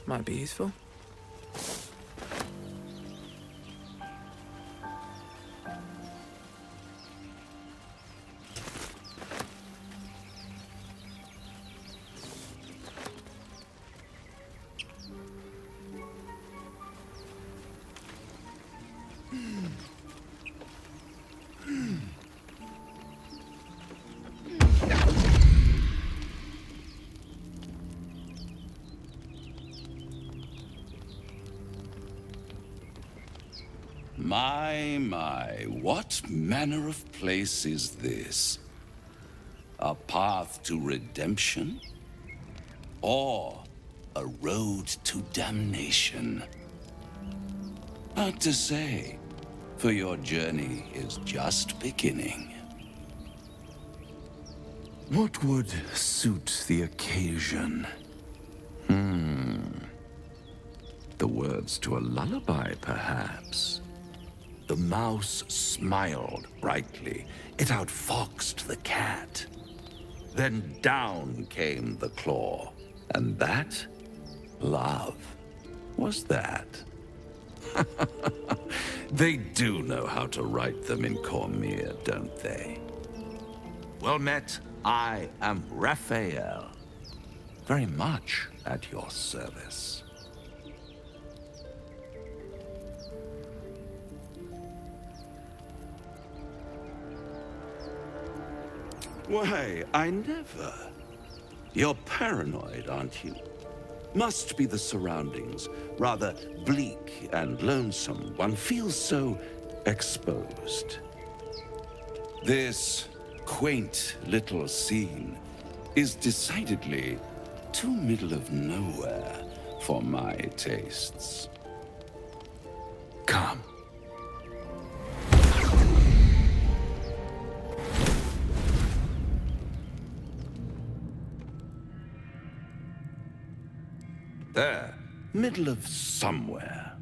Might be useful. My, what manner of place is this? A path to redemption? Or a road to damnation? Hard to say, for your journey is just beginning. What would suit the occasion? The words to a lullaby, perhaps. The mouse smiled brightly. It outfoxed the cat. Then down came the claw. And that? Love. Was that? They do know how to write them in Cormier, don't they? Well met, I am Raphael. Very much at your service. Why, I never. You're paranoid, aren't you? Must be the surroundings. Rather bleak and lonesome. One feels so exposed. This quaint little scene is decidedly too middle of nowhere for my tastes. Come. There, middle of somewhere.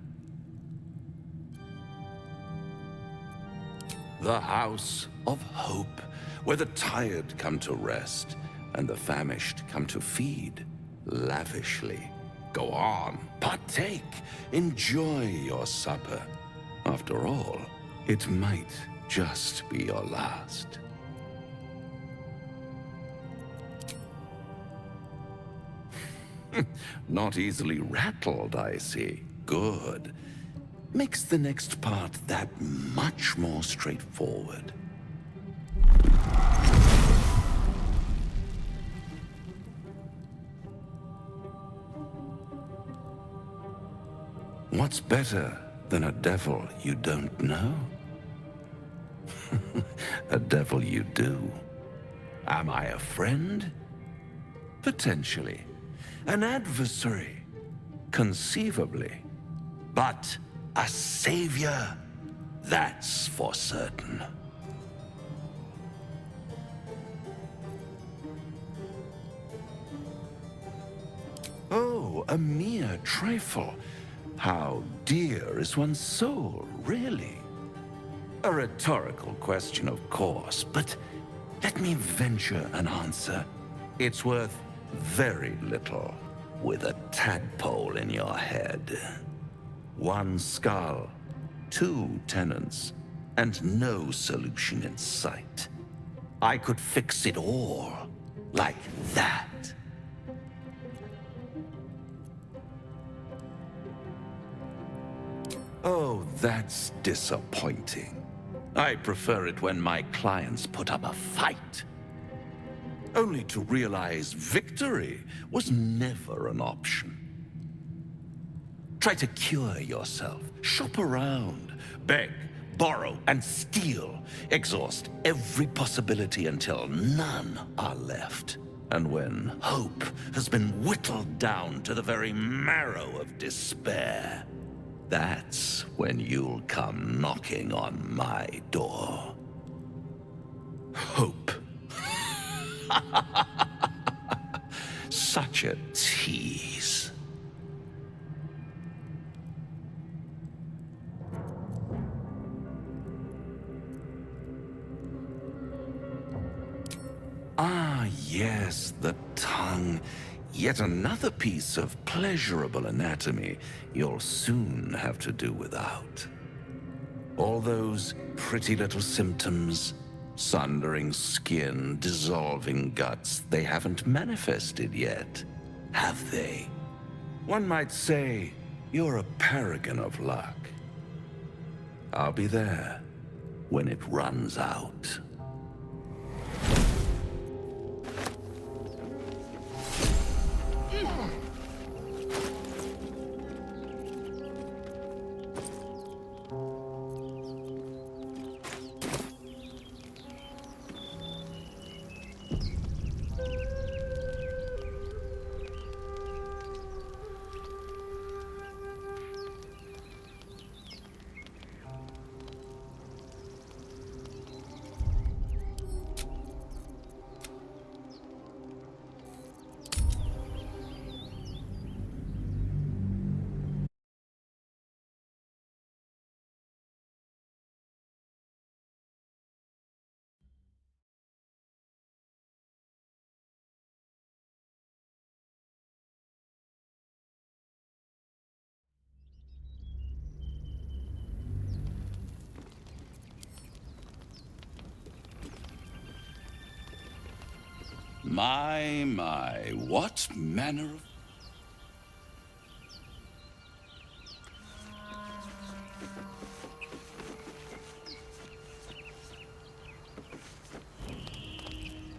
The House of Hope, where the tired come to rest and the famished come to feed lavishly. Go on, partake, enjoy your supper. After all, it might just be your last. Not easily rattled, I see. Good. Makes the next part that much more straightforward. What's better than a devil you don't know? A devil you do. Am I a friend? Potentially. An adversary? Conceivably. But a savior? That's for certain. Oh, a mere trifle. How dear is one's soul, really? A rhetorical question, of course, but let me venture an answer. It's worth very little with a tadpole in your head. One skull, two tenants, and no solution in sight. I could fix it all like that. Oh, that's disappointing. I prefer it when my clients put up a fight. Only to realize victory was never an option. Try to cure yourself, shop around, beg, borrow, and steal. Exhaust every possibility until none are left. And when hope has been whittled down to the very marrow of despair, that's when you'll come knocking on my door. Hope. Such a tease. Ah, yes, the tongue. Yet another piece of pleasurable anatomy you'll soon have to do without. All those pretty little symptoms, sundering skin, dissolving guts, they haven't manifested yet, have they? One might say you're a paragon of luck. I'll be there when it runs out. My, what manner of...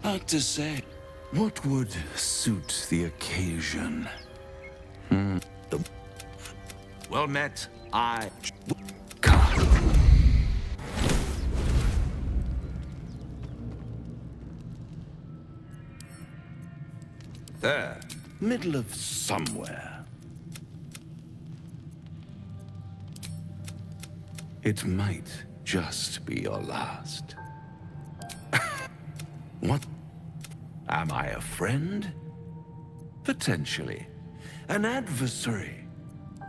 Hard to say. What would suit the occasion? Well met, I... There, middle of somewhere. It might just be your last. What? Am I a friend? Potentially. An adversary?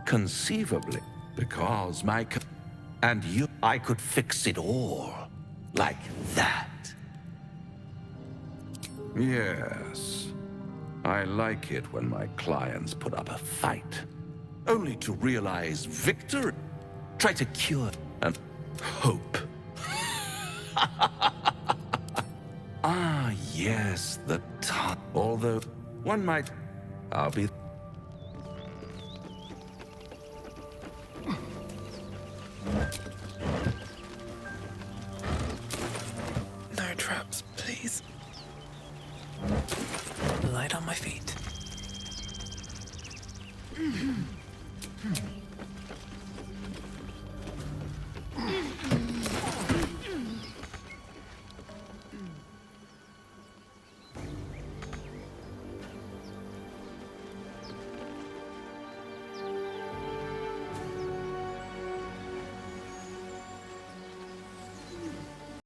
Conceivably. Because and you, I could fix it all. Like that. Yes. I like it when my clients put up a fight, only to realize victory. Try to cure and hope. Ah, yes, the time. Although one might, I'll be. No traps, please. Light on my feet.